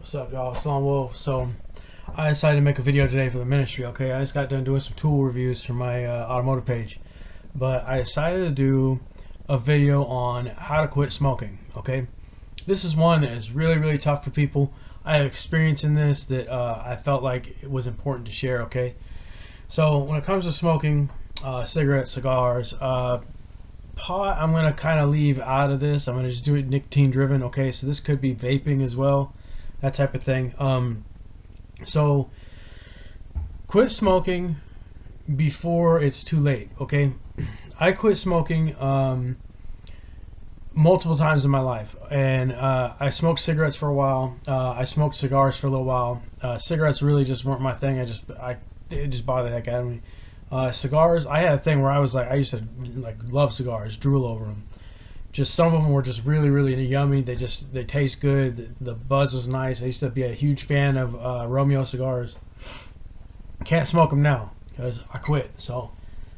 What's up, y'all? It's Lone Wolf. So I decided to make a video today for the ministry. Okay, I just got done doing some tool reviews for my automotive page, but I decided to do a video on how to quit smoking. Okay, this is one that is really tough for people. I have experience in this that I felt like it was important to share. Okay, so when it comes to smoking, cigarettes, cigars, pot, I'm gonna kind of leave out of this. I'm gonna just do it nicotine driven. Okay, so this could be vaping as well, that type of thing. So quit smoking before it's too late. Okay, I quit smoking multiple times in my life, and I smoked cigarettes for a while. I smoked cigars for a little while. Cigarettes really just weren't my thing. It just bothered the heck out of me. Cigars, I had a thing where I used to like love cigars, drool over them. Just some of them were just really yummy. They taste good. The buzz was nice. I used to be a huge fan of Romeo cigars. Can't smoke them now because I quit. So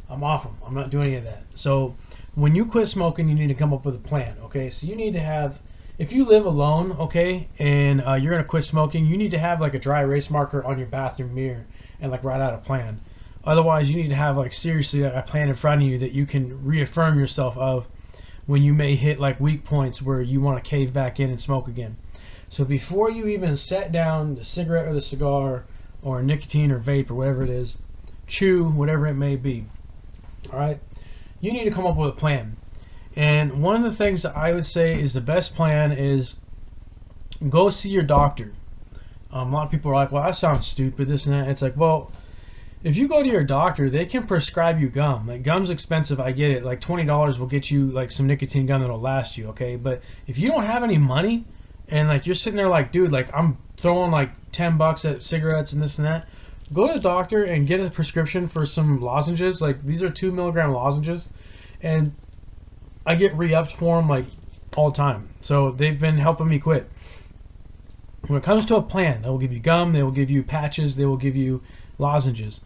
I'm off them. I'm not doing any of that. So when you quit smoking, you need to come up with a plan. Okay, so you need to have, if you live alone, okay, and you're gonna quit smoking, you need to have like a dry erase marker on your bathroom mirror and like write out a plan. Otherwise, you need to have like seriously like a plan in front of you that you can reaffirm yourself of when you may hit like weak points where you want to cave back in and smoke again. So before you even set down the cigarette or the cigar or nicotine or vape or whatever it is, chew, whatever it may be, all right, you need to come up with a plan. And one of the things that I would say is the best plan is go see your doctor. A lot of people are like, well, that sounds stupid, this and that. It's like, well, if you go to your doctor, they can prescribe you gum. Like, gum's expensive, I get it. Like $20 will get you like some nicotine gum that'll last you, okay? But if you don't have any money and like you're sitting there like, dude, like I'm throwing like 10 bucks at cigarettes and this and that, go to the doctor and get a prescription for some lozenges. Like, these are 2 milligram lozenges, and I get re-ups for them like all the time. So they've been helping me quit. When it comes to a plan, they will give you gum, they will give you patches, they will give you lozenges.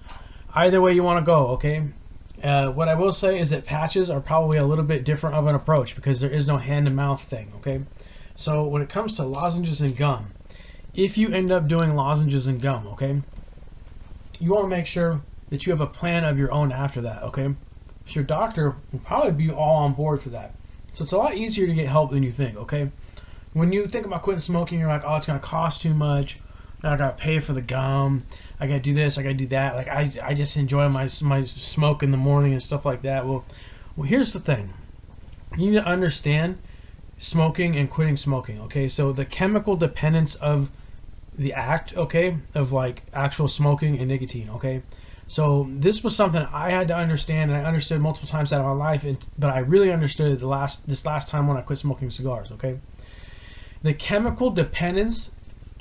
Either way you want to go, okay? What I will say is that patches are probably a little bit different of an approach because there is no hand-to-mouth thing, okay? So when it comes to lozenges and gum, if you end up doing lozenges and gum, okay, you want to make sure that you have a plan of your own after that, okay? So your doctor will probably be all on board for that. So it's a lot easier to get help than you think, okay? When you think about quitting smoking, you're like, oh, it's going to cost too much. I gotta pay for the gum. I gotta do this. I gotta do that. Like I just enjoy my smoke in the morning and stuff like that. Well, here's the thing. You need to understand smoking and quitting smoking. Okay, so the chemical dependence of the act. Okay, of like actual smoking and nicotine. Okay, so this was something I had to understand, and I understood multiple times out of my life. But I really understood this last time when I quit smoking cigars. Okay, the chemical dependence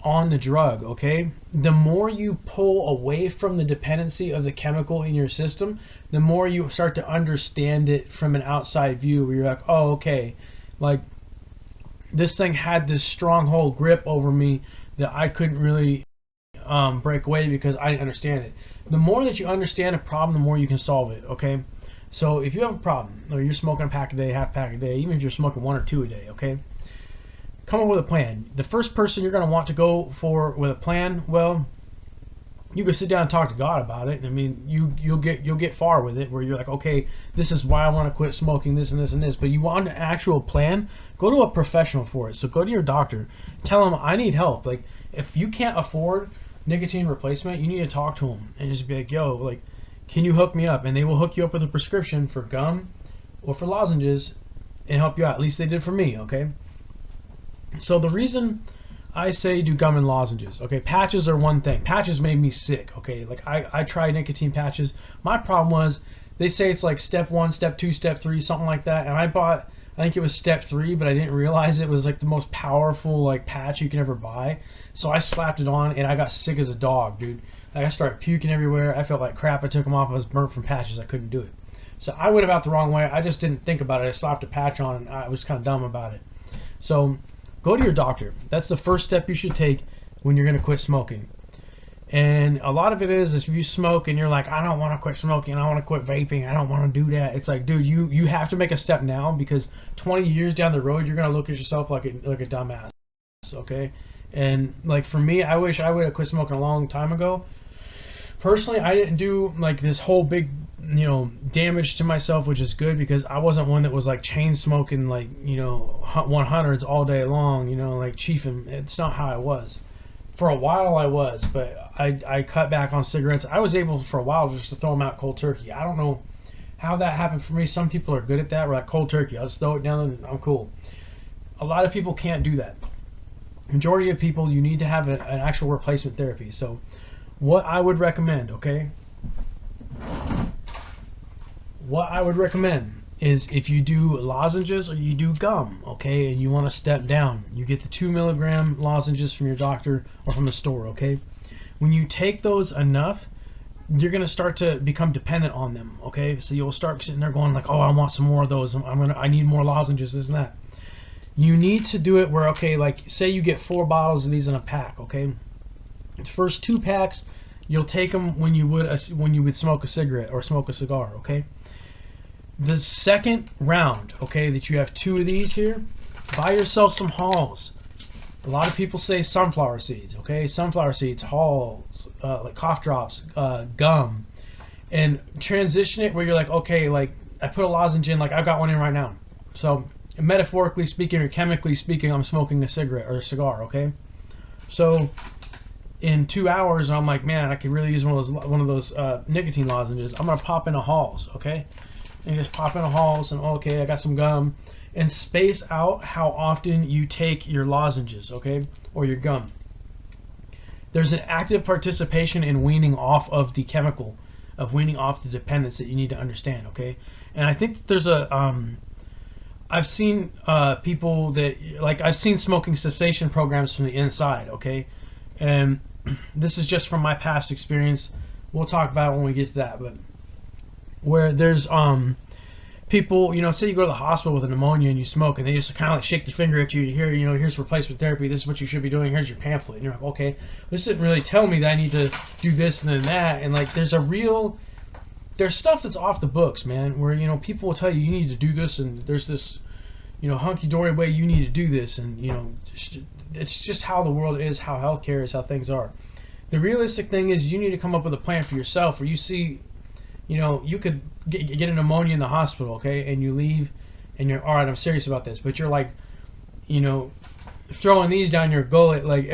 on the drug, okay, the more you pull away from the dependency of the chemical in your system, the more you start to understand it from an outside view, where you're like, oh, okay, like this thing had this stronghold grip over me that I couldn't really break away because I didn't understand it. The more that you understand a problem, the more you can solve it, okay? So if you have a problem, or you're smoking a pack a day, half pack a day, even if you're smoking 1 or 2 a day, okay, come up with a plan. The first person you're going to want to go for with a plan, well, you can sit down and talk to God about it. I mean, you'll get far with it, where you're like, okay, this is why I want to quit smoking, this and this and this. But you want an actual plan, go to a professional for it. So go to your doctor, tell him I need help. Like, if you can't afford nicotine replacement, you need to talk to him and just be like, yo, like, can you hook me up? And they will hook you up with a prescription for gum or for lozenges and help you out. At least they did for me, okay? So the reason I say do gum and lozenges, okay, patches are one thing. Patches made me sick, okay? Like I tried nicotine patches. My problem was they say it's like step 1, step 2, step 3, something like that. And I bought, I think it was step 3, but I didn't realize it was like the most powerful like patch you can ever buy. So I slapped it on and I got sick as a dog, dude. Like I started puking everywhere. I felt like crap. I took them off. I was burnt from patches. I couldn't do it. So I went about the wrong way. I just didn't think about it. I slapped a patch on and I was kind of dumb about it. So go to your doctor. That's the first step you should take when you're going to quit smoking. And a lot of it is if you smoke and you're like, I don't want to quit smoking, I want to quit vaping, I don't want to do that. It's like, dude, you have to make a step now, because 20 years down the road, you're going to look at yourself like a dumbass. mess, okay? And like for me, I wish I would have quit smoking a long time ago. Personally, I didn't do like this whole big, damage to myself, which is good because I wasn't one that was like chain smoking like 100s all day long, like chiefing. It's not how I was. For a while I was, but I cut back on cigarettes. I was able for a while just to throw them out cold turkey. I don't know how that happened for me. Some people are good at that. We're like cold turkey. I'll just throw it down and I'm cool. A lot of people can't do that. Majority of people, you need to have an actual replacement therapy. So what I would recommend, okay? What I would recommend is if you do lozenges or you do gum, okay, and you want to step down, you get the 2 mg lozenges from your doctor or from the store, okay? When you take those enough, you're going to start to become dependent on them, okay? So you'll start sitting there going like, oh, I want some more of those. I need more lozenges, this and that. You need to do it where, okay, like say you get 4 bottles of these in a pack, okay? The first 2 packs, you'll take them when you would smoke a cigarette or smoke a cigar, okay? The second round, okay, that you have 2 of these here, buy yourself some Halls. A lot of people say sunflower seeds, okay? Sunflower seeds, Halls, like cough drops, gum, and transition it where you're like, okay, like I put a lozenge in, like I've got one in right now. So metaphorically speaking or chemically speaking, I'm smoking a cigarette or a cigar, okay? So in 2 hours, I'm like, man, I could really use one of those nicotine lozenges. I'm gonna pop into Halls, okay? And you just pop into Halls and okay, I got some gum, and space out how often you take your lozenges, okay, or your gum. There's an active participation in weaning off of the chemical, of weaning off the dependence that you need to understand, okay? And I think there's a I've seen people that I've seen smoking cessation programs from the inside, okay, and this is just from my past experience. We'll talk about it when we get to that, but where there's people, say you go to the hospital with a pneumonia and you smoke, and they just kind of like shake their finger at you. You hear, here's replacement therapy. This is what you should be doing. Here's your pamphlet. And you're like, okay, this didn't really tell me that I need to do this and then that. And like, there's stuff that's off the books, man. Where people will tell you you need to do this, and there's this, hunky-dory way you need to do this, and it's just how the world is, how healthcare is, how things are. The realistic thing is you need to come up with a plan for yourself, where you see. You could get a pneumonia in the hospital, okay, and you leave, and you're all right. I'm serious about this, but you're like, throwing these down your gullet like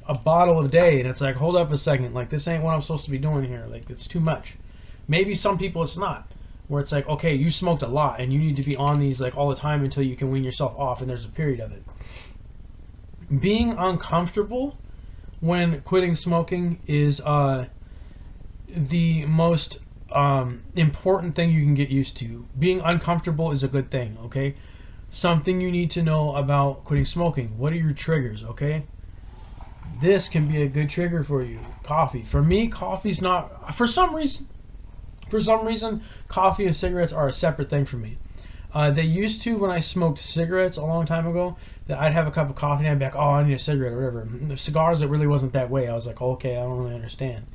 a bottle a day, and it's like, hold up a second, like this ain't what I'm supposed to be doing here. Like it's too much. Maybe some people it's not, where it's like, okay, you smoked a lot, and you need to be on these like all the time until you can wean yourself off, and there's a period of it. Being uncomfortable when quitting smoking is the most important thing you can get used to. Being uncomfortable is a good thing, okay? Something you need to know about quitting smoking. What are your triggers, okay? This can be a good trigger for you. Coffee. For me, coffee's not, for some reason, coffee and cigarettes are a separate thing for me. They used to, when I smoked cigarettes a long time ago, that I'd have a cup of coffee and I'd be like, oh, I need a cigarette or whatever. The cigars, it really wasn't that way. I was like, okay, I don't really understand.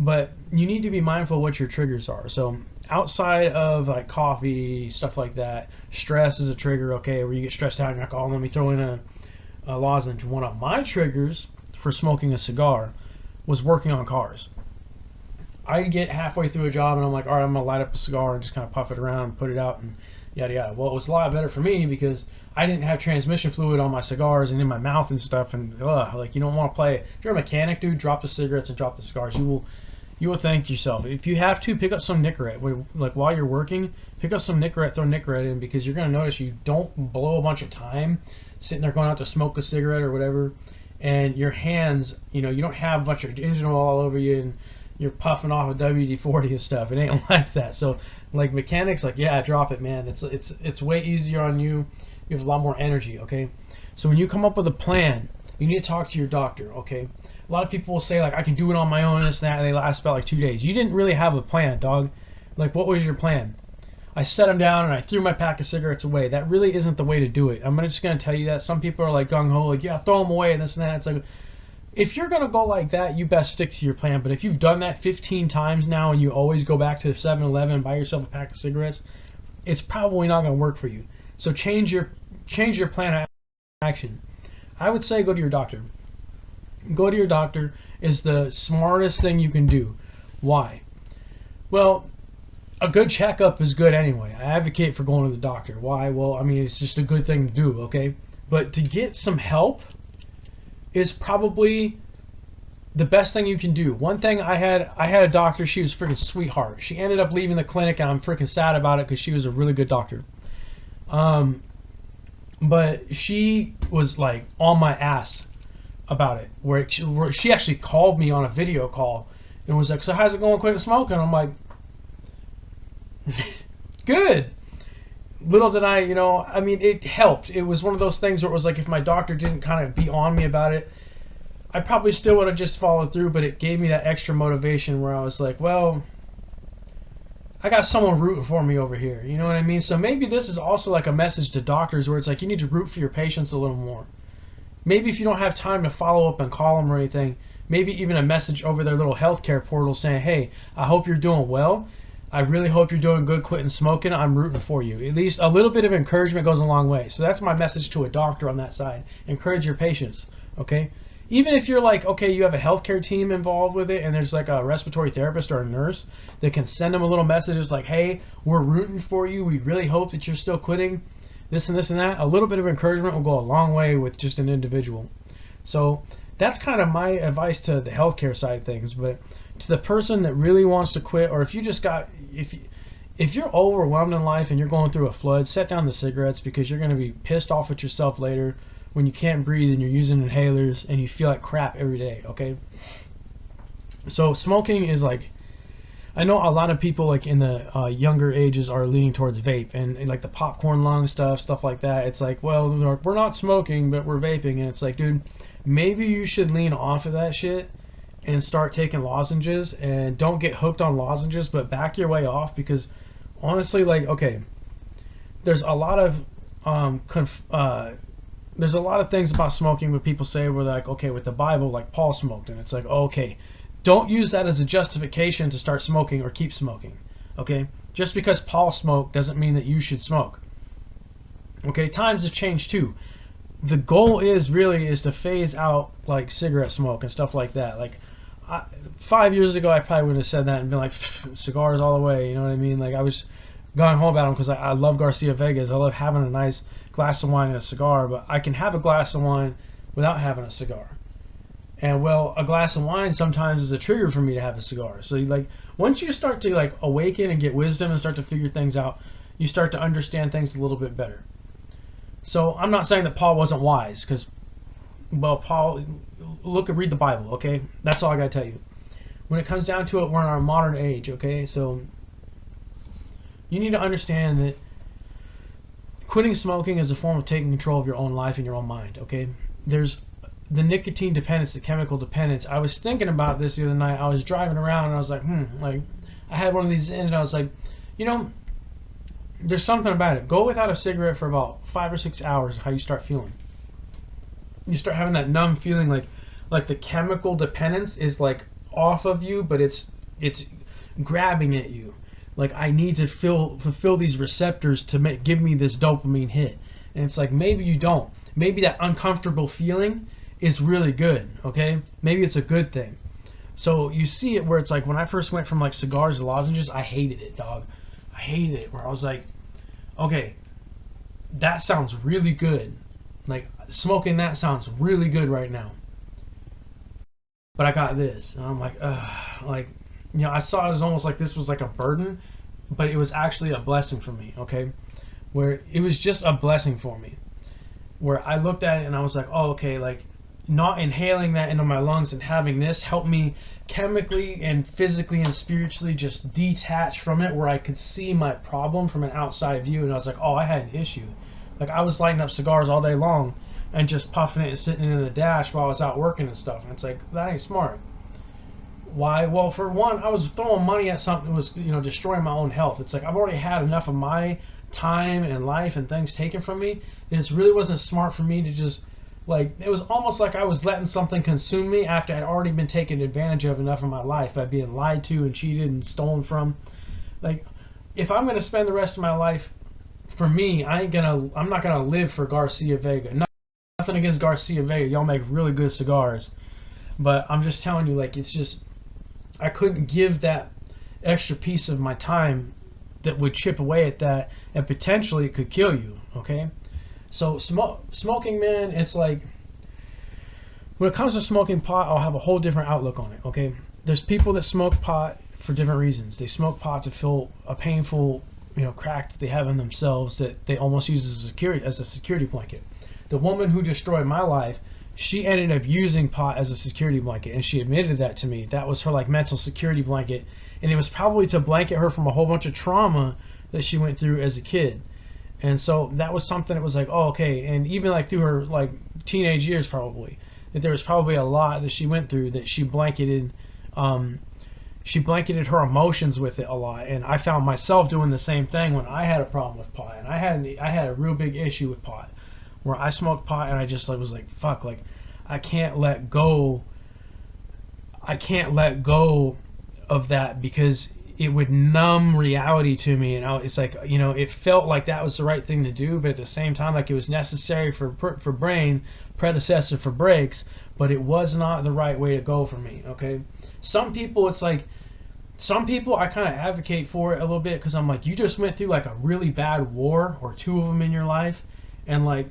But you need to be mindful of what your triggers are. So outside of like coffee, stuff like that, stress is a trigger, okay, where you get stressed out and you're like, oh, let me throw in a lozenge. One of my triggers for smoking a cigar was working on cars. I'd get halfway through a job and I'm like, all right, I'm going to light up a cigar and just kind of puff it around and put it out and yada yada. Well, it was a lot better for me because I didn't have transmission fluid on my cigars and in my mouth and stuff, and like you don't want to play. If you're a mechanic, dude, drop the cigarettes and drop the cigars. You will thank yourself. If you have to, pick up some Nicorette. Like while you're working, pick up some Nicorette, throw Nicorette in, because you're going to notice you don't blow a bunch of time sitting there going out to smoke a cigarette or whatever, and your hands, you don't have a bunch of engine oil all over you and you're puffing off a WD-40 and stuff. It ain't like that. So like mechanics, like, yeah, drop it, man. It's way easier on you. You have a lot more energy, okay? So when you come up with a plan, you need to talk to your doctor, okay? A lot of people will say, like, I can do it on my own, this and that, and they last about like 2 days. You didn't really have a plan, dog. Like, what was your plan? I set them down and I threw my pack of cigarettes away. That really isn't the way to do it. I'm just going to tell you that. Some people are like gung-ho, like, yeah, throw them away and this and that. It's like, if you're going to go like that, you best stick to your plan. But if you've done that 15 times now and you always go back to 7-Eleven and buy yourself a pack of cigarettes, it's probably not going to work for you. So change your plan action. I would say go to your doctor. Go to your doctor is the smartest thing you can do. Why? Well, a good checkup is good anyway. I advocate for going to the doctor. Why? Well, I mean, it's just a good thing to do, okay? But to get some help is probably the best thing you can do. One thing I had a doctor, she was a freaking sweetheart. She ended up leaving the clinic and I'm freaking sad about it because she was a really good doctor. But she was like on my ass about it, where she actually called me on a video call and was like, so how's it going quitting smoking? I'm like, good. Little did I, I mean, it helped. It was one of those things where it was like, if my doctor didn't kind of be on me about it, I probably still would have just followed through, but it gave me that extra motivation where I was like, well, I got someone rooting for me over here. You know what I mean? So maybe this is also like a message to doctors where it's like, you need to root for your patients a little more. Maybe if you don't have time to follow up and call them or anything, maybe even a message over their little healthcare portal saying, hey, I hope you're doing well. I really hope you're doing good quitting smoking. I'm rooting for you. At least a little bit of encouragement goes a long way. So that's my message to a doctor on that side. Encourage your patients, okay? Even if you're like, okay, you have a healthcare team involved with it and there's like a respiratory therapist or a nurse that can send them a little message like, hey, we're rooting for you. We really hope that you're still quitting this and this and that. A little bit of encouragement will go a long way with just an individual. So that's kind of my advice to the healthcare side of things. But to the person that really wants to quit, or if you just got, if you're overwhelmed in life and you're going through a flood, set down the cigarettes because you're going to be pissed off at yourself later when you can't breathe and you're using inhalers and you feel like crap every day, okay? So smoking is like, I know a lot of people like in the younger ages are leaning towards vape and like the popcorn lung stuff like that. It's like, well, we're not smoking, but we're vaping. And it's like, dude, maybe you should lean off of that shit and start taking lozenges, and don't get hooked on lozenges, but back your way off, because honestly, like, okay, there's a lot of there's a lot of things about smoking where people say we're like, okay, with the Bible, like Paul smoked, and it's like, okay, don't use that as a justification to start smoking or keep smoking, okay? Just because Paul smoked doesn't mean that you should smoke. Okay, times have changed too. The goal is to phase out like cigarette smoke and stuff like that. Like 5 years ago, I probably wouldn't have said that and been like, cigars all the way. You know what I mean? Like I was going home about them because I love Garcia Vegas. I love having a nice glass of wine and a cigar, but I can have a glass of wine without having a cigar. And well, a glass of wine sometimes is a trigger for me to have a cigar. So like once you start to like awaken and get wisdom and start to figure things out, you start to understand things a little bit better. So I'm not saying that Paul wasn't wise, because, well, Paul, read the Bible, okay? That's all I gotta tell you. When it comes down to it, we're in our modern age, okay? So you need to understand that quitting smoking is a form of taking control of your own life and your own mind, okay? There's the nicotine dependence, the chemical dependence. I was thinking about this the other night. I was driving around and I was like, like, I had one of these in and I was like, there's something about it. Go without a cigarette for about 5 or 6 hours, how you start feeling. You start having that numb feeling, like the chemical dependence is like off of you, but it's grabbing at you. Like, I need to fulfill these receptors to give me this dopamine hit. And it's like, maybe you don't. Maybe that uncomfortable feeling is really good, okay? Maybe it's a good thing. So you see it where it's like, when I first went from like cigars to lozenges, I hated it, dog. I hated it, where I was like, okay, that sounds really good. Like, smoking that sounds really good right now. But I got this, and I'm like, like, I saw it as almost like this was like a burden, but it was actually a blessing for me, okay? Where it was just a blessing for me. Where I looked at it and I was like, oh, okay, like, not inhaling that into my lungs and having this help me chemically and physically and spiritually just detach from it, where I could see my problem from an outside view. And I was like, oh, I had an issue. Like, I was lighting up cigars all day long and just puffing it and sitting in the dash while I was out working and stuff. And it's like, that ain't smart. Why? Well, for one, I was throwing money at something that was, destroying my own health. It's like, I've already had enough of my time and life and things taken from me. And it really wasn't smart for me to just, like, it was almost like I was letting something consume me after I'd already been taken advantage of enough in my life by being lied to and cheated and stolen from. Like, if I'm going to spend the rest of my life, for me, I'm not going to live for Garcia Vega. nothing against Garcia Vega. Y'all make really good cigars. But I'm just telling you, like, it's just, I couldn't give that extra piece of my time that would chip away at that, and potentially it could kill you, okay? So smoking, man, it's like, when it comes to smoking pot, I'll have a whole different outlook on it, okay? There's people that smoke pot for different reasons. They smoke pot to fill a painful, crack that they have in themselves that they almost use as a security blanket. The woman who destroyed my life, she ended up using pot as a security blanket, and she admitted that to me. That was her like mental security blanket, and it was probably to blanket her from a whole bunch of trauma that she went through as a kid. And so that was something that was like, oh, okay. And even like through her like teenage years, probably, that there was probably a lot that she went through that she blanketed her emotions with it a lot. And I found myself doing the same thing when I had a problem with pot, and I had a real big issue with pot, where I smoked pot and I just like was like, fuck, like I can't let go of that, because it would numb reality to me. And it's like, it felt like that was the right thing to do, but at the same time, like it was necessary for brain, predecessor for brakes, but it was not the right way to go for me, okay? Some people, it's like, some people I kind of advocate for it a little bit, because I'm like, you just went through like a really bad war or two of them in your life, and like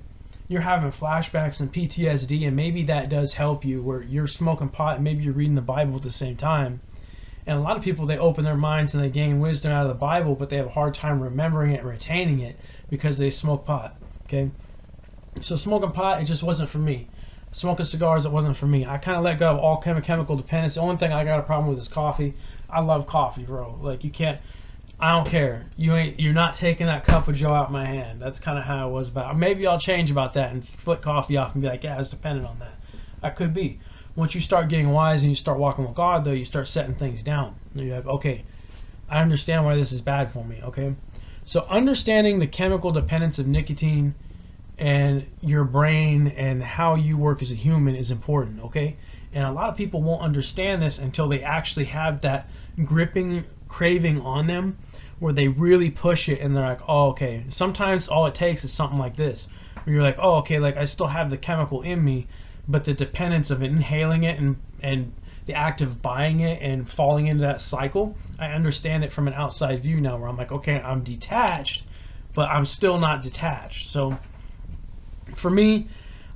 you're having flashbacks and PTSD, and maybe that does help you, where you're smoking pot and maybe you're reading the Bible at the same time. And a lot of people, they open their minds and they gain wisdom out of the Bible, but they have a hard time remembering it and retaining it because they smoke pot, okay? So smoking pot, it just wasn't for me. Smoking cigars, it wasn't for me. I kind of let go of all chemical dependence. The only thing I got a problem with is coffee. I love coffee, bro. Like, you can't, I don't care. You're not taking that cup of joe out of my hand. That's kind of how I was about it. Maybe I'll change about that and flip coffee off and be like, yeah, I was dependent on that. I could be. Once you start getting wise and you start walking with God, though, you start setting things down. And you're like, okay, I understand why this is bad for me, okay? So understanding the chemical dependence of nicotine and your brain and how you work as a human is important, okay? And a lot of people won't understand this until they actually have that gripping craving on them, where they really push it and they're like, oh, okay. Sometimes all it takes is something like this, where you're like, oh, okay, like I still have the chemical in me, but the dependence of inhaling it and the act of buying it and falling into that cycle, I understand it from an outside view now, where I'm like, okay, I'm detached, but I'm still not detached. So for me,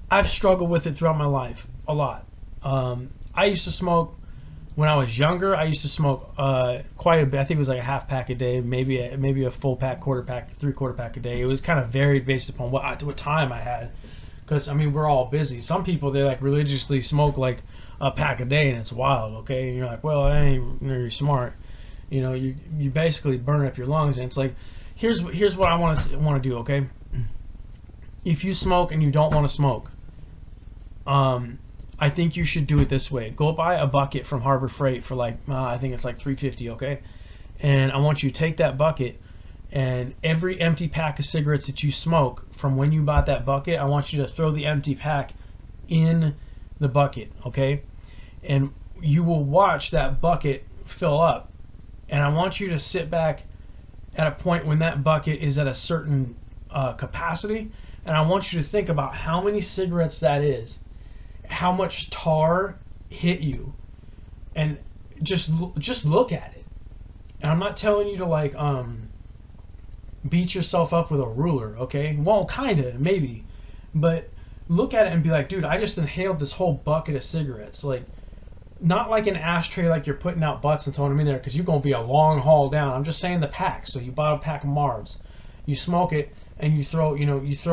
I've struggled with it throughout my life a lot. I used to smoke when I was younger. I used to smoke quite a bit. I think it was like a half pack a day, maybe a full pack, quarter pack, 3/4 pack a day. It was kind of varied based upon what time I had. Because, I mean, we're all busy. Some people, they like religiously smoke like a pack a day, and it's wild, okay? And you're like, well, that ain't very smart. You basically burn up your lungs, and it's like, here's what I want to do, okay? If you smoke and you don't want to smoke, I think you should do it this way. Go buy a bucket from Harbor Freight for like, I think it's like $3.50, okay? And I want you to take that bucket, and every empty pack of cigarettes that you smoke from when you bought that bucket, I want you to throw the empty pack in the bucket, okay? And you will watch that bucket fill up. And I want you to sit back at a point when that bucket is at a certain capacity, and I want you to think about how many cigarettes that is, how much tar hit you, and just look at it. And I'm not telling you to like beat yourself up with a ruler, okay? Well, kinda, maybe, but look at it and be like, dude, I just inhaled this whole bucket of cigarettes. Like, not like an ashtray, like you're putting out butts and throwing them in there, because you're gonna be a long haul down. I'm just saying the pack. So you buy a pack of Marbs, you smoke it, and you throw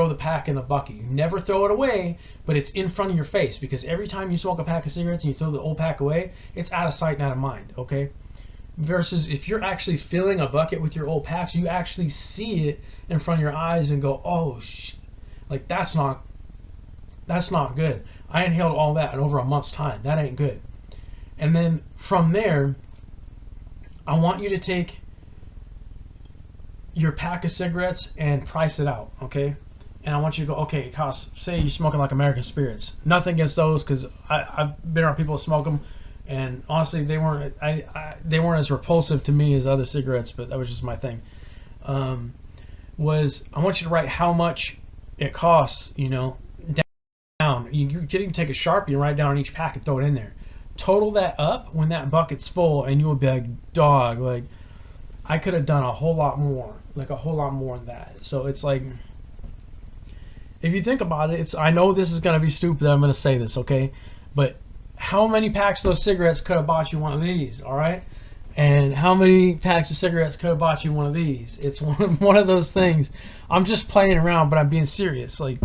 the pack in the bucket. You never throw it away, but it's in front of your face, because every time you smoke a pack of cigarettes and you throw the old pack away, it's out of sight and out of mind, okay? Versus if you're actually filling a bucket with your old packs, you actually see it in front of your eyes and go, oh like that's not good. I inhaled all that in over a month's time. That ain't good. And then from there, I want you to take your pack of cigarettes and price it out, okay? And I want you to go, okay, it costs, say you're smoking like American Spirits. Nothing against those, because I've been around people who smoke them, and honestly, they weren't as repulsive to me as other cigarettes, but that was just my thing. I want you to write how much it costs, down down. You can even take a Sharpie and write down on each pack and throw it in there. Total that up when that bucket's full, and you'll be like, dog, like, I could have done a whole lot more, like a whole lot more than that. So it's like, if you think about it, I know this is gonna be stupid that I'm gonna say this, okay? But how many packs of those cigarettes could have bought you one of these, all right? And how many packs of cigarettes could have bought you one of these? It's one of those things. I'm just playing around, but I'm being serious. Like,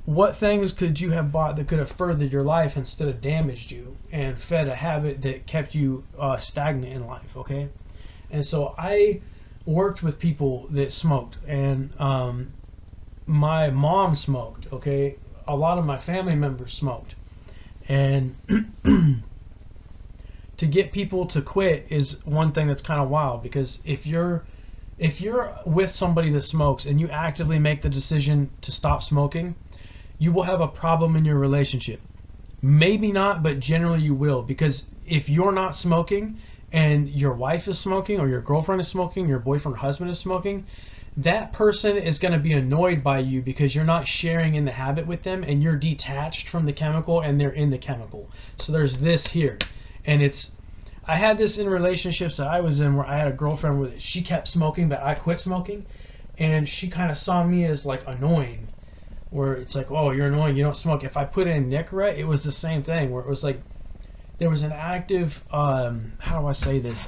what things could you have bought that could have furthered your life instead of damaged you and fed a habit that kept you stagnant in life, okay? And so I worked with people that smoked, and my mom smoked, okay? A lot of my family members smoked. And to get people to quit is one thing that's kind of wild, because if you're with somebody that smokes and you actively make the decision to stop smoking, you will have a problem in your relationship. Maybe not, but generally you will, because if you're not smoking and your wife is smoking, or your girlfriend is smoking, your boyfriend or husband is smoking, that person is going to be annoyed by you because you're not sharing in the habit with them, and you're detached from the chemical and they're in the chemical. So there's this here. And I had this in relationships that I was in, where I had a girlfriend where she kept smoking, but I quit smoking, and she kind of saw me as like annoying, where it's like, oh, you're annoying, you don't smoke. If I put in Nicorette, it was the same thing, where it was like, there was an active, how do I say this?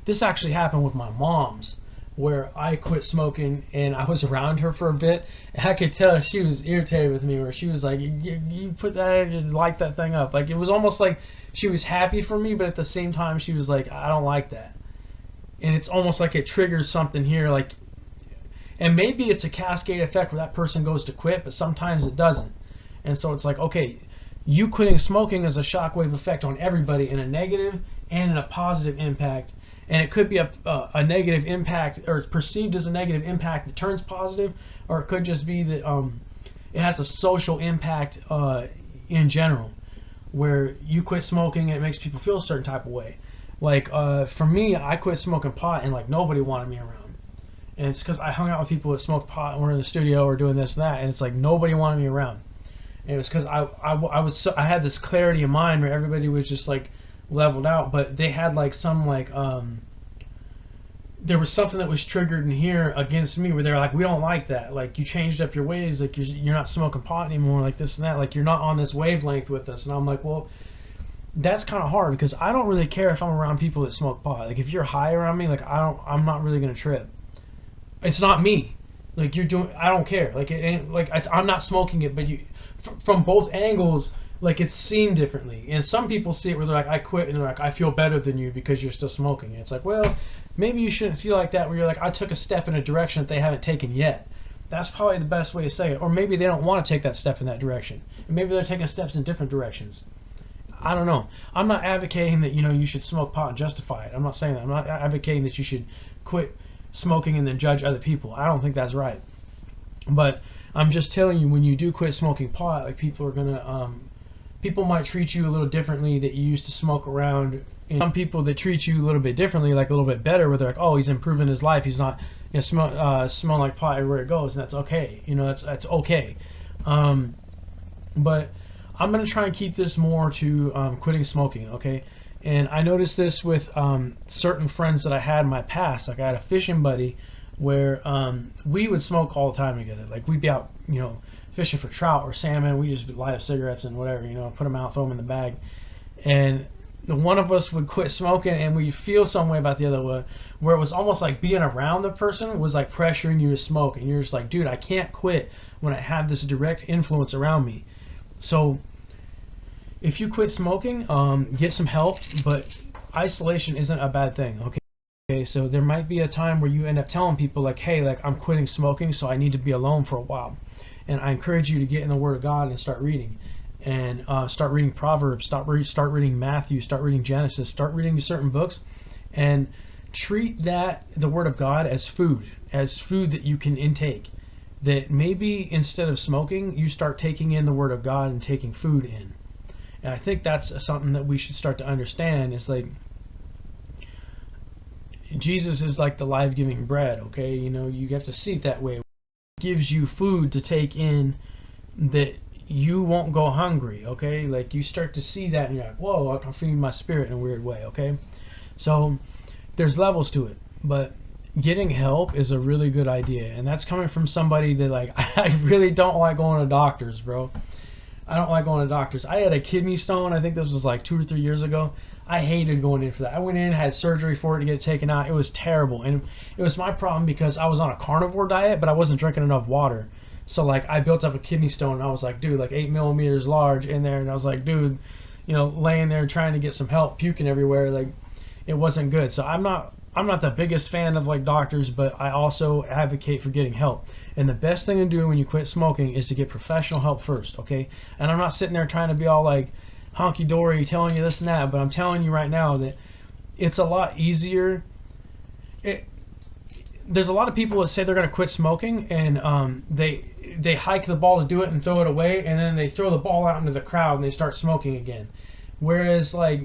This actually happened with my mom's, where I quit smoking and I was around her for a bit, and I could tell she was irritated with me, where she was like, you put that, just light that thing up. Like, it was almost like she was happy for me, but at the same time she was like, I don't like that. And it's almost like it triggers something here, like, and maybe it's a cascade effect where that person goes to quit, but sometimes it doesn't. And so it's like, okay, you quitting smoking is a shockwave effect on everybody, in a negative and in a positive impact. And it could be a negative impact, or it's perceived as a negative impact that turns positive, or it could just be that it has a social impact in general, where you quit smoking and it makes people feel a certain type of way. Like, for me, I quit smoking pot, and like nobody wanted me around. And it's because I hung out with people that smoked pot and were in the studio or doing this and that, and it's like nobody wanted me around. And it was because I had this clarity of mind where everybody was just like leveled out, but they had like some like there was something that was triggered in here against me, where they're like, we don't like that, like, you changed up your ways, like, you're not smoking pot anymore, like this and that, like, you're not on this wavelength with us. And I'm like, well, that's kind of hard, because I don't really care if I'm around people that smoke pot. Like, if you're high around me, like, I'm not really gonna trip. It's not me. Like, I don't care. Like, it ain't like I'm not smoking it, but from both angles, like, it's seen differently. And some people see it where they're like, I quit, and they're like, I feel better than you because you're still smoking. And it's like, well, maybe you shouldn't feel like that, where you're like, I took a step in a direction that they haven't taken yet. That's probably the best way to say it. Or maybe they don't want to take that step in that direction, and maybe they're taking steps in different directions. I don't know. I'm not advocating that, you should smoke pot and justify it. I'm not saying that. I'm not advocating that you should quit smoking and then judge other people. I don't think that's right. But I'm just telling you, when you do quit smoking pot, like, people are gonna people might treat you a little differently that you used to smoke around. And some people that treat you a little bit differently, like a little bit better, where they're like, oh, he's improving his life, he's not smelling like pot everywhere it goes, and that's okay. That's okay. But I'm gonna try and keep this more to quitting smoking, okay? And I noticed this with certain friends that I had in my past. Like, I had a fishing buddy where we would smoke all the time together. Like, we'd be out, fishing for trout or salmon. We just light up cigarettes and whatever, put them out, throw them in the bag. And one of us would quit smoking, and we feel some way about the other one, where it was almost like being around the person was like pressuring you to smoke, and you're just like, dude, I can't quit when I have this direct influence around me. So if you quit smoking, get some help, but isolation isn't a bad thing, okay? So there might be a time where you end up telling people, like, hey, like, I'm quitting smoking, so I need to be alone for a while. And I encourage you to get in the Word of God and start reading. And start reading Proverbs, start reading Matthew, start reading Genesis, start reading certain books, and treat the Word of God as food that you can intake. That maybe instead of smoking, you start taking in the Word of God and taking food in. And I think that's something that we should start to understand, is like, Jesus is like the life-giving bread, okay? You have to see it that way. It gives you food to take in that you won't go hungry, okay? Like you start to see that and you're like, whoa, I can feed my spirit in a weird way, okay? So there's levels to it, but getting help is a really good idea, and that's coming from somebody that like I really don't like going to doctors, bro. I don't like going to doctors. I had a kidney stone. I think this was like 2 or 3 years ago. I hated going in for that. I went in, had surgery for it to get it taken out. It was terrible, and it was my problem because I was on a carnivore diet, but I wasn't drinking enough water. So like I built up a kidney stone, and I was like, dude, like 8 millimeters large in there, and I was like, dude, laying there trying to get some help, puking everywhere. Like it wasn't good. So I'm not the biggest fan of like doctors, but I also advocate for getting help. And the best thing to do when you quit smoking is to get professional help first, okay? And I'm not sitting there trying to be all like honky-dory telling you this and that, but I'm telling you right now that it's a lot easier. There's a lot of people that say they're going to quit smoking, and they hike the ball to do it and throw it away, and then they throw the ball out into the crowd and they start smoking again. Whereas like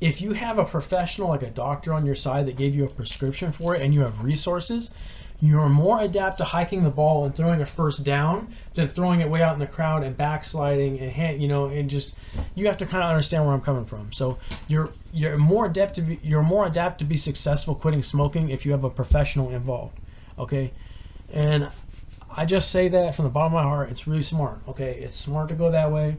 if you have a professional like a doctor on your side that gave you a prescription for it and you have resources, you're more adept to hiking the ball and throwing a first down than throwing it way out in the crowd and backsliding and just you have to kind of understand where I'm coming from. So you're more adept to be successful quitting smoking if you have a professional involved, okay? And I just say that from the bottom of my heart. It's really smart, okay? It's smart to go that way.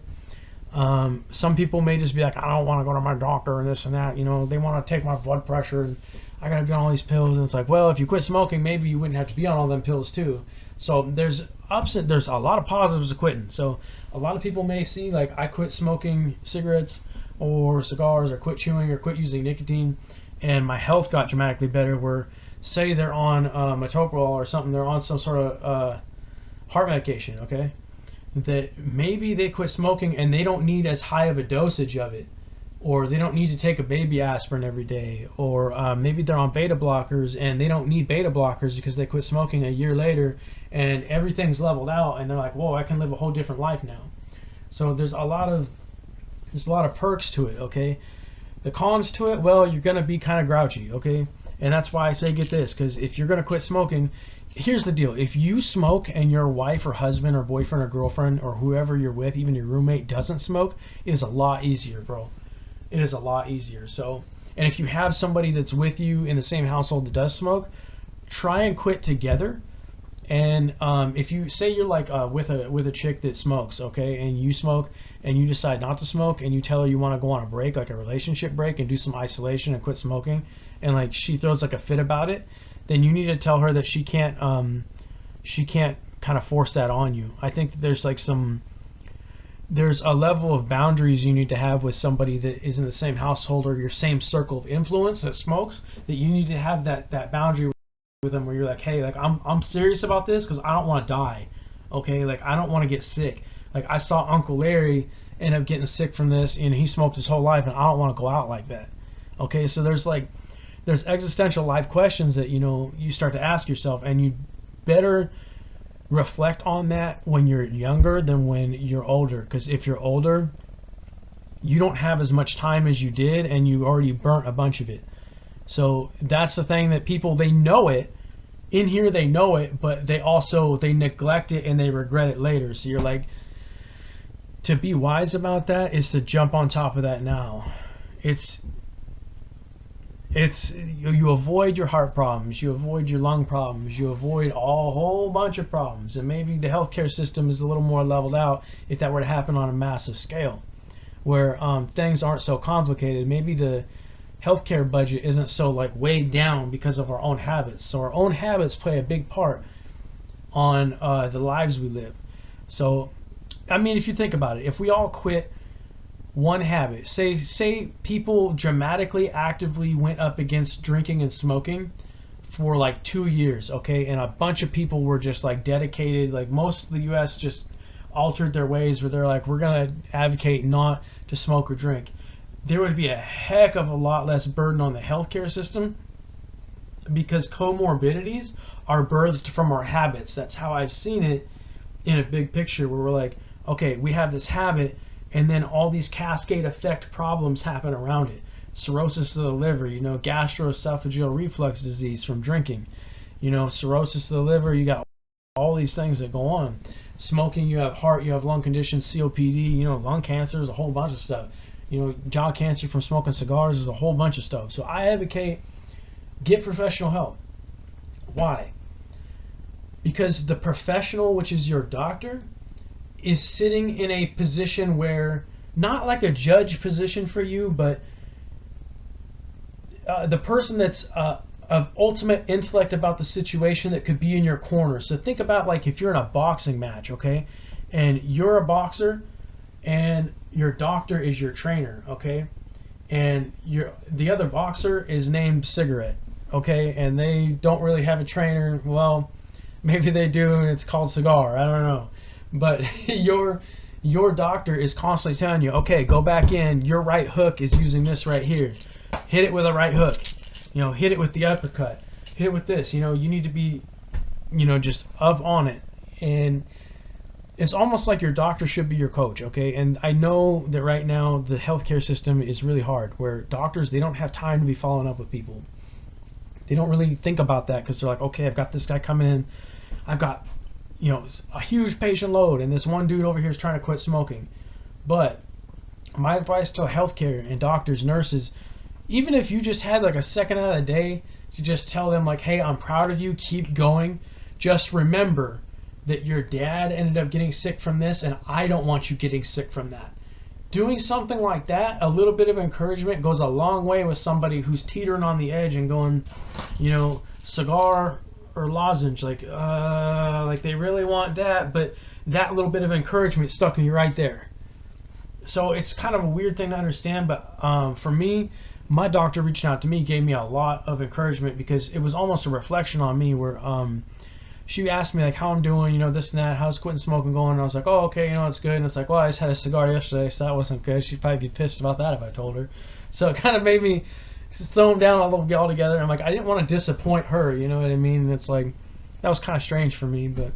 Some people may just be like, I don't want to go to my doctor and this and that. They want to take my blood pressure and I got to be on all these pills. And it's like, well, if you quit smoking, maybe you wouldn't have to be on all them pills too. So there's a lot of positives to quitting. So a lot of people may see like I quit smoking cigarettes or cigars or quit chewing or quit using nicotine and my health got dramatically better, where say they're on metoprolol or something, they're on some sort of heart medication, okay? That maybe they quit smoking and they don't need as high of a dosage of it, or they don't need to take a baby aspirin every day, or maybe they're on beta blockers and they don't need beta blockers because they quit smoking a year later and everything's leveled out and they're like, whoa, I can live a whole different life now. So there's a lot of perks to it, okay? The cons to it, well, you're gonna be kind of grouchy, okay? And that's why I say get this, because if you're gonna quit smoking, here's the deal. If you smoke and your wife or husband or boyfriend or girlfriend or whoever you're with, even your roommate, doesn't smoke, it is a lot easier, bro. It is a lot easier. So, and if you have somebody that's with you in the same household that does smoke, try and quit together. And if you say you're like with a chick that smokes, okay, and you smoke and you decide not to smoke and you tell her you want to go on a break, like a relationship break, and do some isolation and quit smoking, and like she throws like a fit about it, then you need to tell her that she can't kind of force that on you. I think that there's a level of boundaries you need to have with somebody that is in the same household or your same circle of influence that smokes, that you need to have that boundary with them where you're like, hey, like I'm serious about this because I don't want to die, okay? Like I don't want to get sick. Like I saw Uncle Larry end up getting sick from this and he smoked his whole life and I don't want to go out like that, okay? So there's existential life questions that you start to ask yourself, and you better reflect on that when you're younger than when you're older, because if you're older you don't have as much time as you did and you already burnt a bunch of it. So that's the thing, that people, they know it in here, they know it, but they neglect it and they regret it later. So you're like, to be wise about that is to jump on top of that now. You avoid your heart problems, you avoid your lung problems, you avoid a whole bunch of problems, and maybe the healthcare system is a little more leveled out if that were to happen on a massive scale, where things aren't so complicated. Maybe the healthcare budget isn't so like weighed down because of our own habits. So our own habits play a big part on the lives we live. So, I mean, if you think about it, if we all quit one habit, say people dramatically actively went up against drinking and smoking for like 2 years, okay, and a bunch of people were just like dedicated, like most of the US just altered their ways where they're like, we're gonna advocate not to smoke or drink, there would be a heck of a lot less burden on the healthcare system, because comorbidities are birthed from our habits. That's how I've seen it in a big picture, where we're like, okay, we have this habit, and then all these cascade effect problems happen around it. Cirrhosis of the liver, gastroesophageal reflux disease from drinking, cirrhosis of the liver, you got all these things that go on. smoking, you have heart, you have lung conditions, COPD, lung cancer, there's a whole bunch of stuff. Jaw cancer from smoking cigars is a whole bunch of stuff. So I advocate get professional help. Why? Because the professional, which is your doctor, is sitting in a position where, not like a judge position for you, but the person that's of ultimate intellect about the situation that could be in your corner. So think about like if you're in a boxing match, okay, and you're a boxer and your doctor is your trainer, okay, and the other boxer is named Cigarette, okay, and they don't really have a trainer. Well, maybe they do, and it's called Cigar. I don't know, but your doctor is constantly telling you, okay, go back in. Your right hook is using this right here. Hit it with a right hook. Hit it with the uppercut. Hit it with this. You need to be, just up on it. And it's almost like your doctor should be your coach, okay? And I know that right now the healthcare system is really hard, where doctors, they don't have time to be following up with people. They don't really think about that because they're like, okay, I've got this guy coming in. I've got, a huge patient load, and this one dude over here is trying to quit smoking. But my advice to healthcare and doctors, nurses, even if you just had like a second out of the day to just tell them like, hey, I'm proud of you, keep going. Just remember that your dad ended up getting sick from this, and I don't want you getting sick from that. Doing something like that, a little bit of encouragement goes a long way with somebody who's teetering on the edge and going, cigar or lozenge, like they really want that, but that little bit of encouragement stuck in you right there. So it's kind of a weird thing to understand, but for me, my doctor reaching out to me gave me a lot of encouragement, because it was almost a reflection on me, where she asked me like how I'm doing, this and that, how's quitting smoking going, and I was like, oh, okay, it's good. And it's like, well, I just had a cigar yesterday, so that wasn't good. She'd probably be pissed about that if I told her. So it kind of made me just throw them down all together. And I'm like, I didn't want to disappoint her, you know what I mean? And it's like, that was kind of strange for me, but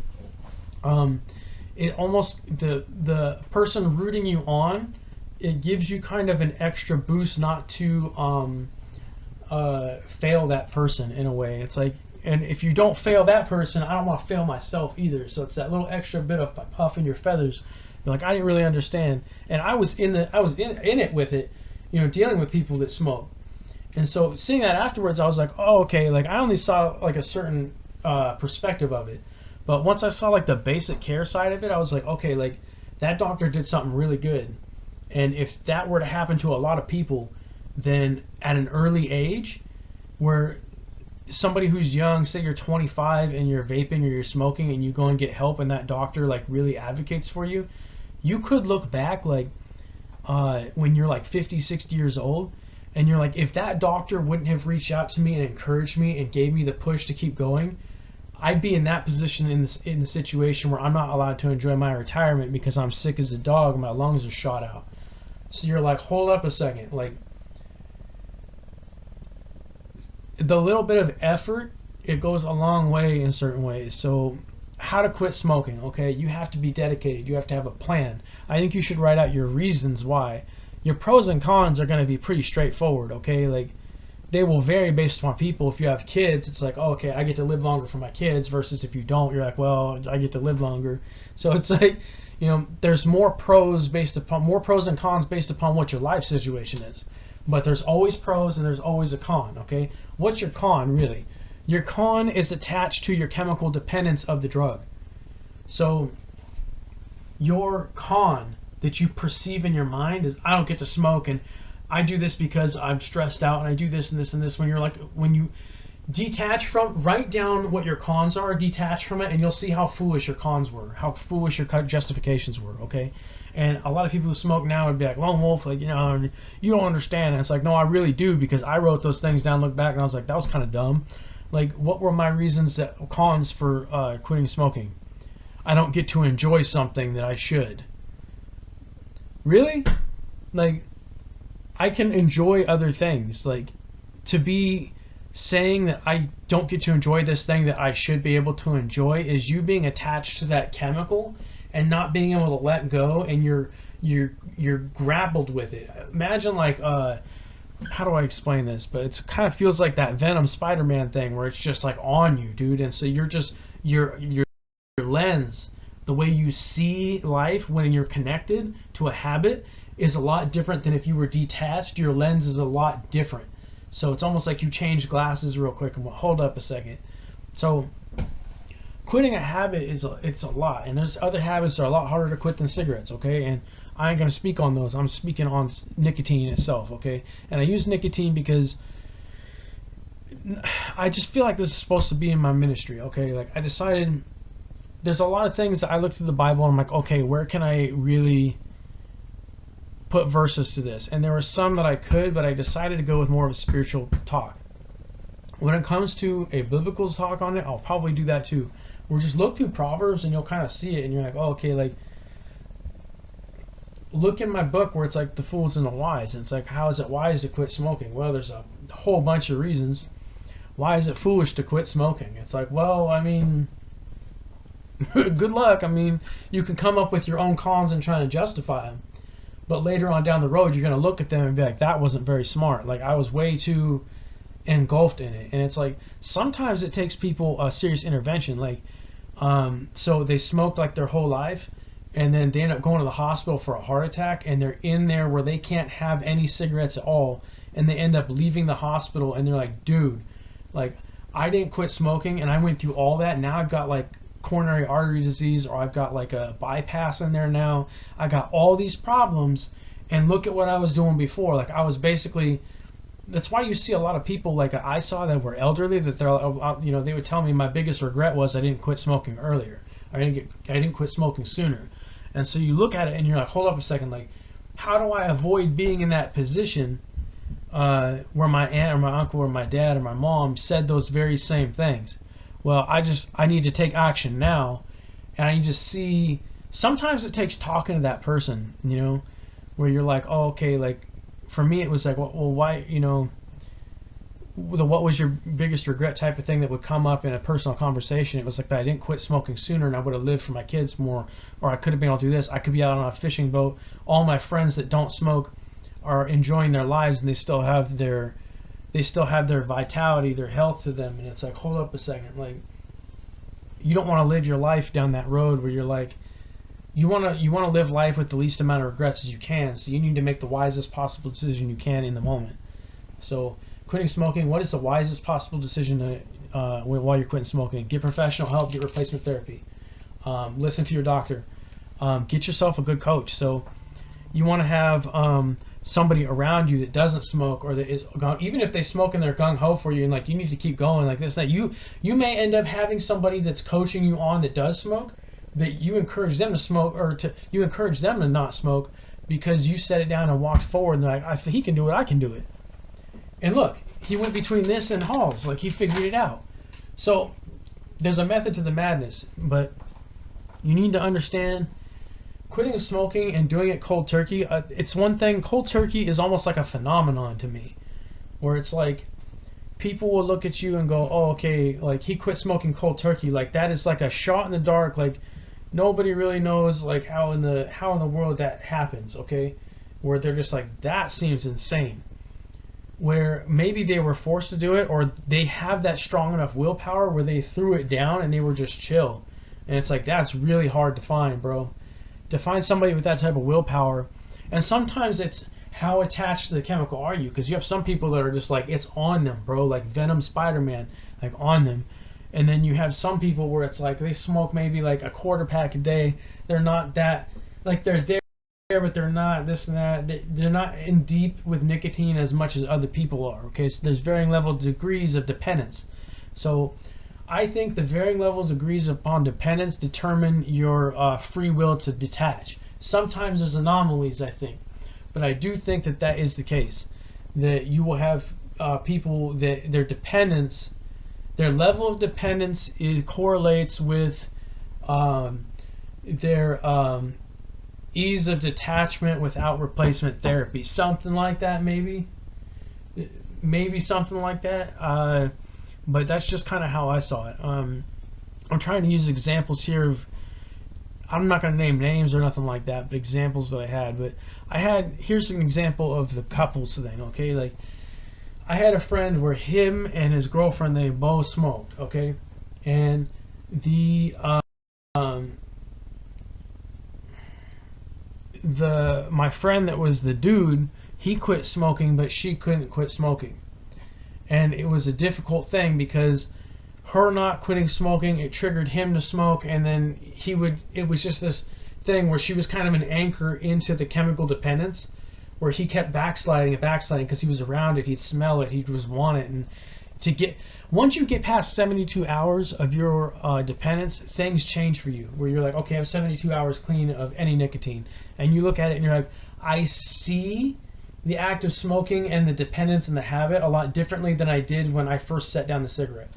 it almost, the person rooting you on, it gives you kind of an extra boost not to fail that person in a way. It's like, and if you don't fail that person, I don't want to fail myself either. So it's that little extra bit of puff in your feathers. You're like, I didn't really understand, and I was in it with it, dealing with people that smoke. And so seeing that afterwards, I was like, oh, okay, like I only saw like a certain perspective of it, but once I saw like the basic care side of it, I was like, okay, like that doctor did something really good. And if that were to happen to a lot of people, then at an early age, where somebody who's young, say you're 25 and you're vaping or you're smoking, and you go and get help, and that doctor like really advocates for you, you could look back like when you're like 50, 60 years old, and you're like, if that doctor wouldn't have reached out to me and encouraged me and gave me the push to keep going, I'd be in that position in the situation where I'm not allowed to enjoy my retirement because I'm sick as a dog and my lungs are shot out. So you're like, hold up a second, like the little bit of effort, it goes a long way in certain ways. So how to quit smoking, okay, you have to be dedicated, you have to have a plan. I think you should write out your reasons why. Your pros and cons are going to be pretty straightforward, okay, like they will vary based upon people. If you have kids, it's like, oh, okay, I get to live longer for my kids, versus if you don't, you're like, well, I get to live longer. So it's like, there's more pros and cons based upon what your life situation is. But there's always pros and there's always a con, okay? What's your con, really? Your con is attached to your chemical dependence of the drug. So your con that you perceive in your mind is, I don't get to smoke, and I do this because I'm stressed out, and I do this and this and this. When you detach from, write down what your cons are, detach from it, and you'll see how foolish your cons were, how foolish your justifications were, okay? And a lot of people who smoke now would be like, lone wolf, like, you don't understand. And it's like, no, I really do, because I wrote those things down, look back, and I was like, that was kind of dumb. Like, what were my reasons, cons for quitting smoking? I don't get to enjoy something that I should. Really? Like, I can enjoy other things. Like, to be saying that I don't get to enjoy this thing that I should be able to enjoy is you being attached to that chemical and not being able to let go, and you're grappled with it. Imagine like how do I explain this? But it kind of feels like that Venom Spider-Man thing, where it's just like on you, dude. And so you're just your lens, the way you see life when you're connected to a habit is a lot different than if you were detached. Your lens is a lot different. So it's almost like you change glasses real quick and hold up a second. So quitting a habit it's a lot, and there's other habits that are a lot harder to quit than cigarettes, okay? And I ain't gonna speak on those. I'm speaking on nicotine itself, okay? And I use nicotine because I just feel like this is supposed to be in my ministry, okay? Like I decided there's a lot of things that I look through the Bible and I'm like, okay, where can I really put verses to this? And there were some that I could, but I decided to go with more of a spiritual talk. When it comes to a biblical talk on it, I'll probably do that too. We'll just look through Proverbs and you'll kind of see it and you're like, oh, okay, like look in my book where it's like the fools and the wise, and it's like, how is it wise to quit smoking? Well, there's a whole bunch of reasons. Why is it foolish to quit smoking? It's like, well, I mean, good luck. I mean, you can come up with your own cons and try to justify them, but later on down the road you're going to look at them and be like, that wasn't very smart. Like I was way too engulfed in it. And it's like sometimes it takes people a serious intervention, like so they smoked like their whole life and then they end up going to the hospital for a heart attack, and they're in there where they can't have any cigarettes at all, and they end up leaving the hospital and they're like, dude, like I didn't quit smoking and I went through all that, now I've got like coronary artery disease, or I've got like a bypass in there now, I got all these problems, and look at what I was doing before. Like I was basically, that's why you see a lot of people like I saw that were elderly, that they're, you know, they would tell me my biggest regret was I didn't quit smoking earlier. I didn't quit smoking sooner. And so you look at it and you're like, hold up a second, like how do I avoid being in that position where my aunt or my uncle or my dad or my mom said those very same things? Well, I need to take action now, and I need to see. Sometimes it takes talking to that person, you know, where you're like, oh, okay, like for me it was like, well, why, you know, what was your biggest regret type of thing that would come up in a personal conversation. It was like that I didn't quit smoking sooner and I would have lived for my kids more, or I could have been able to do this. I could be out on a fishing boat. All my friends that don't smoke are enjoying their lives and they still have their vitality, their health to them. And it's like, hold up a second, like you don't want to live your life down that road where you're like, you want to live life with the least amount of regrets as you can. So you need to make the wisest possible decision you can in the moment. So quitting smoking, what is the wisest possible decision to, while you're quitting smoking? Get professional help, get replacement therapy, listen to your doctor, get yourself a good coach. So you want to have somebody around you that doesn't smoke, or that is, even if they smoke and they're gung-ho for you and like you need to keep going like this, that you may end up having somebody that's coaching you on that does smoke, that you encourage them to smoke, or you encourage them to not smoke because you set it down and walked forward and they're like, if he can do it, I can do it. And look, he went between this and Halls, like he figured it out. So there's a method to the madness, but you need to understand quitting smoking and doing it cold turkey. It's one thing. Cold turkey is almost like a phenomenon to me, where it's like people will look at you and go, oh, okay, like he quit smoking cold turkey. Like that is like a shot in the dark. Like nobody really knows like how in the world that happens, okay? Where they're just like, that seems insane. Where maybe they were forced to do it, or they have that strong enough willpower where they threw it down and they were just chill. And it's like, that's really hard to find, bro. To find somebody with that type of willpower. And sometimes it's how attached to the chemical are you, because you have some people that are just like, it's on them, bro, like Venom Spider-Man, like on them. And then you have some people where it's like they smoke maybe like a quarter pack a day. They're not that, like they're there, but they're not this and that. They're not in deep with nicotine as much as other people are, okay? So there's varying level degrees of dependence. So I think the varying levels degrees upon dependence determine your free will to detach. Sometimes there's anomalies, I think, but I do think that that is the case, that you will have people that their dependence, their level of dependence correlates with their ease of detachment without replacement therapy. Something like that, maybe something like that. But that's just kind of how I saw it. I'm trying to use examples here of, I'm not going to name names or nothing like that, but examples that I had. But here's an example of the couples thing, okay? Like, I had a friend where him and his girlfriend, they both smoked, okay? And my friend that was the dude, he quit smoking, but she couldn't quit smoking. And it was a difficult thing because her not quitting smoking, it triggered him to smoke, and then it was just this thing where she was kind of an anchor into the chemical dependence, where he kept backsliding and backsliding because he was around it, he'd smell it, he'd just want it. And once you get past 72 hours of your dependence, things change for you, where you're like, okay, I'm 72 hours clean of any nicotine, and you look at it and you're like, I see the act of smoking and the dependence and the habit a lot differently than I did when I first set down the cigarette.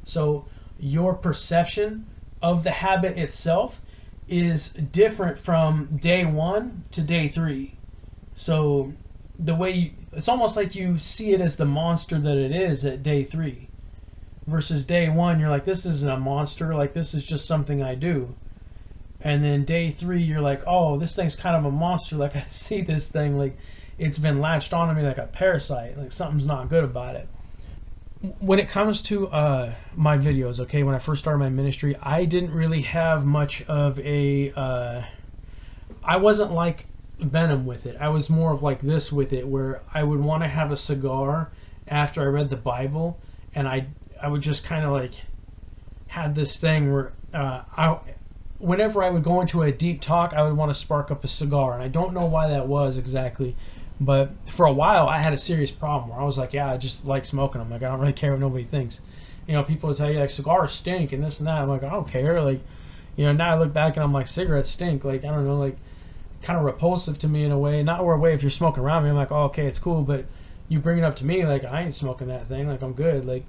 So your perception of the habit itself is different from day 1 to day 3. So the way it's almost like you see it as the monster that it is at day 3 versus day 1. You're like, this isn't a monster, like this is just something I do. And then day 3 you're like, oh, this thing's kind of a monster, like I see this thing, like it's been latched onto me like a parasite, like something's not good about it. When it comes to my videos, okay, when I first started my ministry, I didn't really have much of a I wasn't like Venom with it. I was more of like this with it, where I would want to have a cigar after I read the Bible, and I would just kind of like had this thing where whenever I would go into a deep talk, I would want to spark up a cigar, and I don't know why that was exactly. But for a while, I had a serious problem where I was like, yeah, I just like smoking them. Like, I don't really care what nobody thinks. You know, people would tell you, like, cigars stink and this and that. I'm like, I don't care. Like, you know, now I look back and I'm like, cigarettes stink. Like, I don't know, like, kind of repulsive to me in a way. Not a way if you're smoking around me, I'm like, oh, okay, it's cool. But you bring it up to me, like, I ain't smoking that thing. Like, I'm good. Like,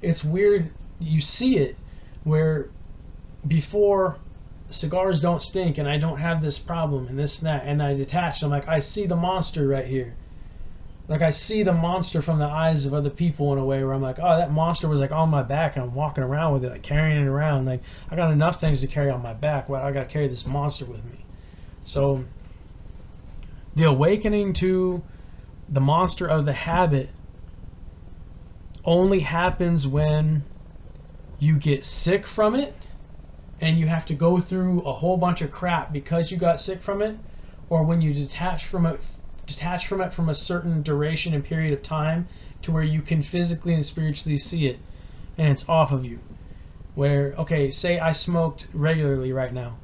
it's weird. You see it where before cigars don't stink and I don't have this problem and this and that, and I detached. I'm like, I see the monster right here. Like, I see the monster from the eyes of other people in a way where I'm like, oh, that monster was like on my back and I'm walking around with it, like carrying it around. Like, I got enough things to carry on my back. Why I got to carry this monster with me? So the awakening to the monster of the habit only happens when you get sick from it and you have to go through a whole bunch of crap because you got sick from it, or when you detach from it from a certain duration and period of time to where you can physically and spiritually see it and it's off of you. Where, okay, say I smoked regularly right now.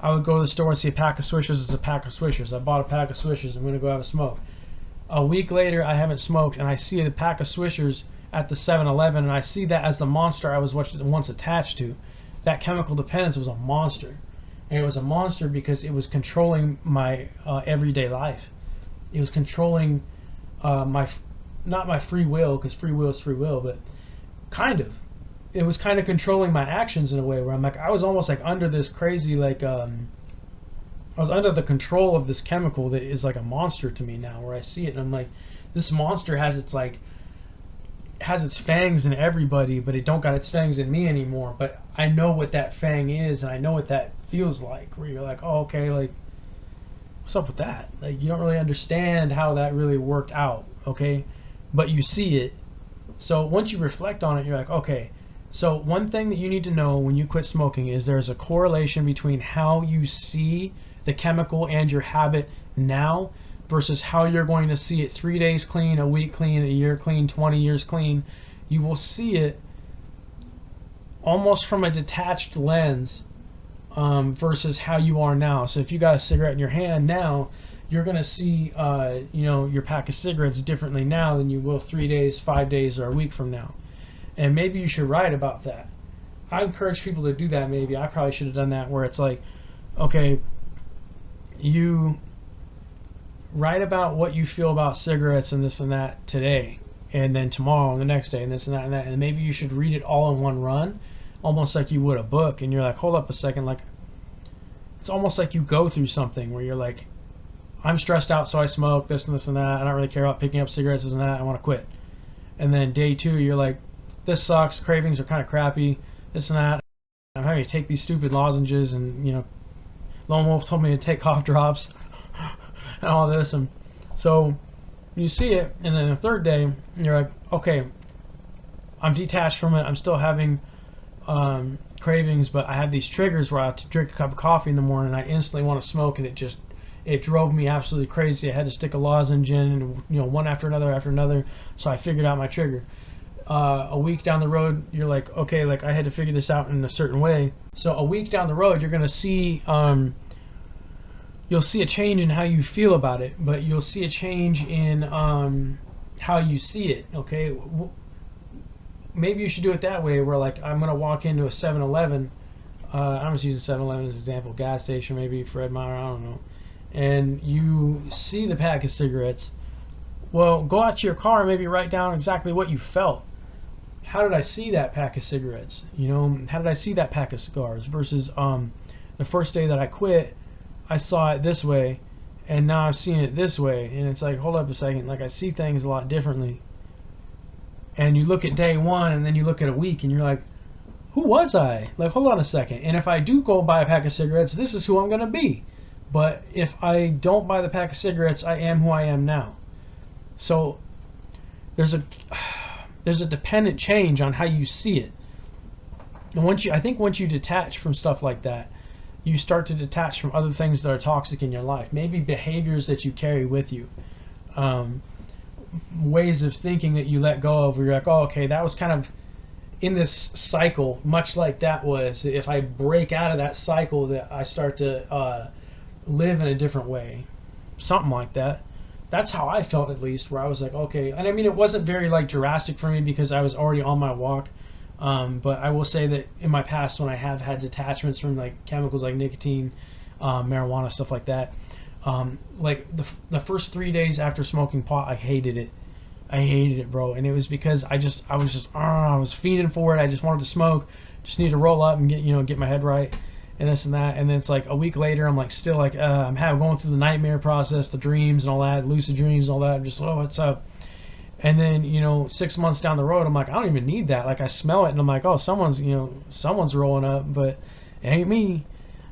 I would go to the store and see a pack of Swishers. It's a pack of Swishers. I bought a pack of Swishers. I'm going to go have a smoke. A week later, I haven't smoked, and I see a pack of Swishers at the 7-Eleven, and I see that as the monster I was once attached to. That chemical dependence was a monster. And it was a monster because it was controlling my everyday life. It was controlling not my free will, because free will is free will, but kind of. It was kind of controlling my actions in a way where I'm like, I was almost like under this crazy, like, I was under the control of this chemical that is like a monster to me now, where I see it and I'm like, this monster has its fangs in everybody, but it don't got its fangs in me anymore. But I know what that fang is, and I know what that feels like, where you're like, oh, okay, like, what's up with that? Like, you don't really understand how that really worked out, okay? But you see it. So once you reflect on it, you're like, okay. So one thing that you need to know when you quit smoking is there's a correlation between how you see the chemical and your habit now versus how you're going to see it 3 days clean, a week clean, a year clean, 20 years clean. You will see it almost from a detached lens versus how you are now. So if you got a cigarette in your hand now, you're going to see your pack of cigarettes differently now than you will 3 days, 5 days, or a week from now. And maybe you should write about that. I encourage people to do that. Maybe I probably should have done that, where it's like, okay, you write about what you feel about cigarettes and this and that today, and then tomorrow and the next day and this and that, and maybe you should read it all in one run, almost like you would a book. And you're like, hold up a second, like, it's almost like you go through something where you're like, I'm stressed out, so I smoke this and this and that. I don't really care about picking up cigarettes and that. I want to quit. And then day 2, you're like, this sucks, cravings are kind of crappy, this and that. I'm having to take these stupid lozenges, and, Lone Wolf told me to take cough drops and all this. And so you see it, and then the 3rd day, you're like, okay, I'm detached from it. I'm still having cravings, but I have these triggers where I have to drink a cup of coffee in the morning and I instantly want to smoke, and it drove me absolutely crazy. I had to stick a lozenge in, and one after another. So I figured out my trigger. A week down the road, you're like, okay, like I had to figure this out in a certain way. So a week down the road, you're gonna see, you'll see a change in how you feel about it, but you'll see a change in how you see it. Okay, maybe you should do it that way, where like I'm gonna walk into a 7-Eleven. I'm just using 7-Eleven as an example, gas station, maybe Fred Meyer, I don't know, and you see the pack of cigarettes. Well, go out to your car and maybe write down exactly what you felt. How did I see that pack of cigarettes? How did I see that pack of cigars versus the first day that I quit, I saw it this way, and now I'm seeing it this way, and it's like, hold up a second, like I see things a lot differently. And you look at day one, and then you look at a week, and you're like, who was I? Like, hold on a second. And if I do go buy a pack of cigarettes, this is who I'm gonna be. But if I don't buy the pack of cigarettes, I am who I am now. So there's a dependent change on how you see it. And I think once you detach from stuff like that, you start to detach from other things that are toxic in your life. Maybe behaviors that you carry with you, ways of thinking that you let go of, where you're like, oh, okay, that was kind of in this cycle, much like that was. If I break out of that cycle, that I start to live in a different way, something like that. That's how I felt, at least, where I was like, okay. And I mean, it wasn't very like drastic for me because I was already on my walk. But I will say that in my past, when I have had detachments from like chemicals like nicotine, marijuana, stuff like that, like the first 3 days after smoking pot, I hated it. I hated it, bro. And it was because I was fiending for it. I just wanted to smoke, just need to roll up and get my head right, and this and that. And then it's like a week later, I'm like still like I'm going through the nightmare process, the dreams and all that, lucid dreams and all that. I'm just, oh, what's up? And then 6 months down the road, I'm like, I don't even need that. Like I smell it, and I'm like, oh, someone's rolling up, but it ain't me.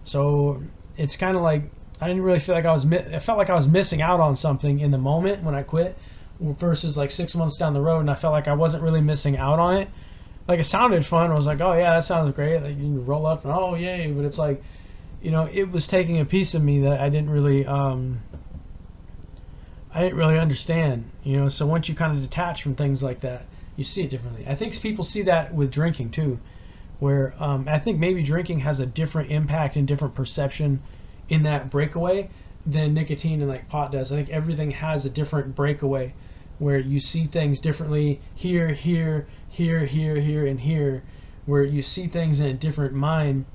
So it's kind of like I didn't really feel like I felt like I was missing out on something in the moment when I quit, versus like 6 months down the road, and I felt like I wasn't really missing out on it. Like it sounded fun. I was like, oh yeah, that sounds great. Like you can roll up and oh yay, but it's like, it was taking a piece of me that I didn't really understand. So once you kind of detach from things like that, you see it differently. I think people see that with drinking too, where I think maybe drinking has a different impact and different perception in that breakaway than nicotine and like pot does. I think everything has a different breakaway where you see things differently here, and here, where you see things in a different mind,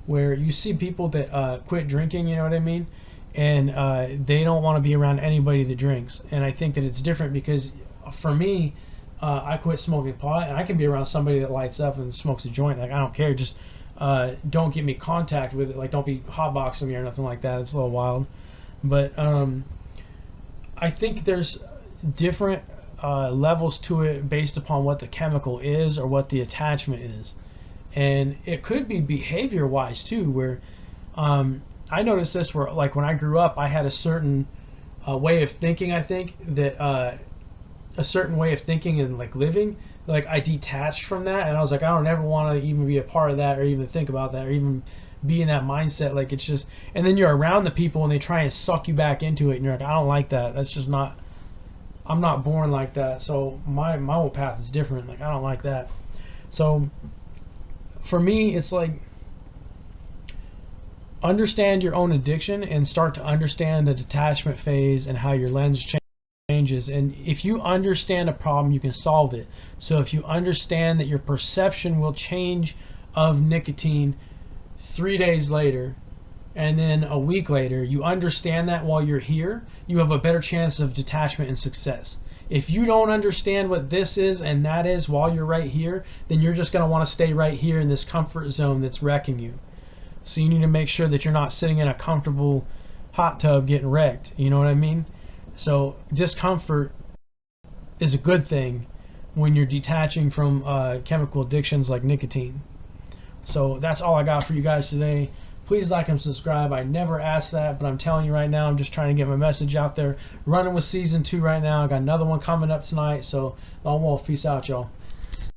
where you see people that quit drinking, you know what I mean? And they don't want to be around anybody that drinks. And I think that it's different because for me, I quit smoking pot, and I can be around somebody that lights up and smokes a joint. Like I don't care, just don't give me contact with it. Like don't be hotboxing me or nothing like that. It's a little wild. But I think there's different levels to it based upon what the chemical is or what the attachment is. And it could be behavior wise too, where I noticed this where like when I grew up, I had a certain way of thinking. I think that a certain way of thinking and like living, like I detached from that, and I was like, I don't ever want to even be a part of that or even think about that or even be in that mindset. Like it's just, and then you're around the people and they try and suck you back into it, and you're like, I don't like that. That's just not, I'm not born like that. So my whole path is different. Like I don't like that. So for me, it's like, understand your own addiction and start to understand the detachment phase and how your lens changes. And if you understand a problem, you can solve it. So if you understand that your perception will change of nicotine 3 days later and then a week later, you understand that while you're here, you have a better chance of detachment and success. If you don't understand what this is and that is while you're right here, then you're just going to want to stay right here in this comfort zone that's wrecking you. So you need to make sure that you're not sitting in a comfortable hot tub getting wrecked. You know what I mean? So discomfort is a good thing when you're detaching from chemical addictions like nicotine. So that's all I got for you guys today. Please like and subscribe. I never ask that, but I'm telling you right now, I'm just trying to get my message out there. Running with season 2 right now. I got another one coming up tonight. So Lone Wolf, peace out, y'all.